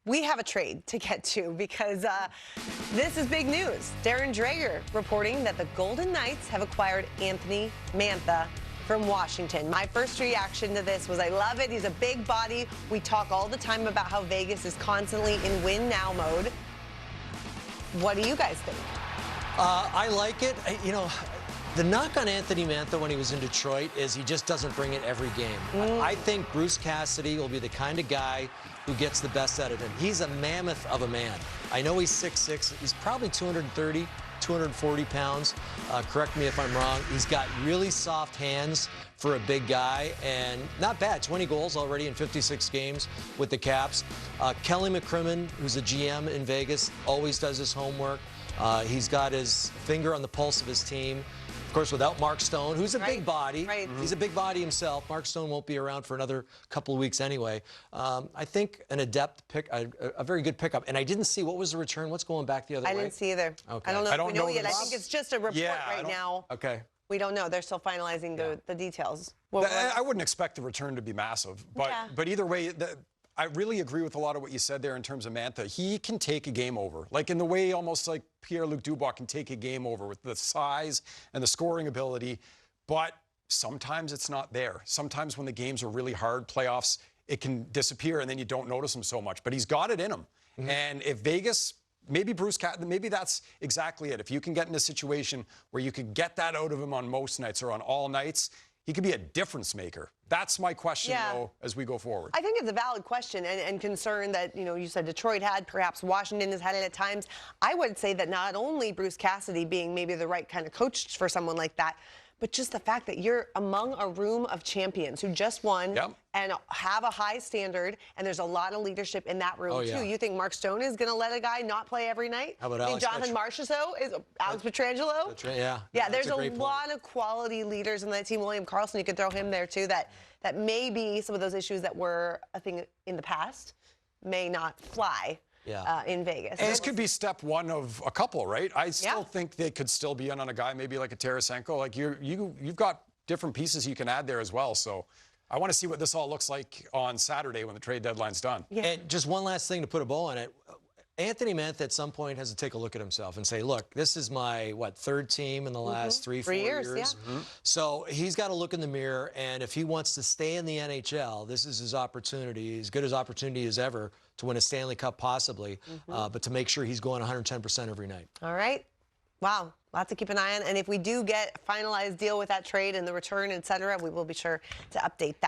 we have a trade to get to because this is big news. Darren Dreger reporting that the Golden Knights have acquired Anthony Mantha from Washington. My first reaction to this was I love it. He's a big body. We talk all the time about how Vegas is constantly in win now mode. What do you guys think? I like it. You know, the knock on Anthony Mantha when he was in Detroit is he just doesn't bring it every game. I think Bruce Cassidy will be the kind of guy who gets the best out of him. He's a mammoth of a man. I know he's 6'6". He's probably 230, 240 pounds. Correct me if I'm wrong. He's got really soft hands for a big guy, and not bad. 20 goals already in 56 games with the Caps. Kelly McCrimmon, who's a GM in Vegas, always does his homework. He's got his finger on the pulse of his team. Of course, without Mark Stone, who's a big body. He's a big body himself. Mark Stone won't be around for another couple of weeks anyway. I think an adept pick, a very good pickup. And I didn't see, what was the return? What's going back the other way? I didn't see either. Okay. I don't know if we know yet. I think it's just a report right now. Okay. We don't know. They're still finalizing the details. I wouldn't expect the return to be massive. But either way, I really agree with a lot of what you said there in terms of Mantha. He can take a game over, like in the way almost like Pierre-Luc Dubois can take a game over with the size and the scoring ability. But sometimes it's not there. Sometimes when the games are really hard, playoffs, it can disappear and then you don't notice him so much. But he's got it in him. And if Vegas, maybe maybe that's exactly it. If you can get in a situation where you can get that out of him on most nights or on all nights, he could be a difference maker. That's my question, though, as we go forward. I think it's a valid question and concern that, you know, you said Detroit had, perhaps Washington has had it at times. I would say that not only Bruce Cassidy being maybe the right kind of coach for someone like that, but just the fact that you're among a room of champions who just won and have a high standard, and there's a lot of leadership in that room, too. You think Mark Stone is going to let a guy not play every night? How about Alex Jonathan Marchessault? Is Alex Pietrangelo? Yeah, there's a lot of quality leaders in that team. William Karlsson, you could throw him there, too, that maybe some of those issues that were a thing in the past may not fly. In Vegas. And this could be step one of a couple, right? I still think they could still be in on a guy maybe like a Tarasenko. Like you've got different pieces you can add there as well. So I want to see what this all looks like on Saturday when the trade deadline's done. And just one last thing to put a bow on it. Anthony Mantha at some point has to take a look at himself and say, look, this is my, third team in the last 3-4 years. So he's got to look in the mirror, and if he wants to stay in the NHL, this is his opportunity, as good as opportunity as ever, to win a Stanley Cup possibly, but to make sure he's going 110% every night. All right. Wow. Lots to keep an eye on. And if we do get a finalized deal with that trade and the return, et cetera, we will be sure to update that.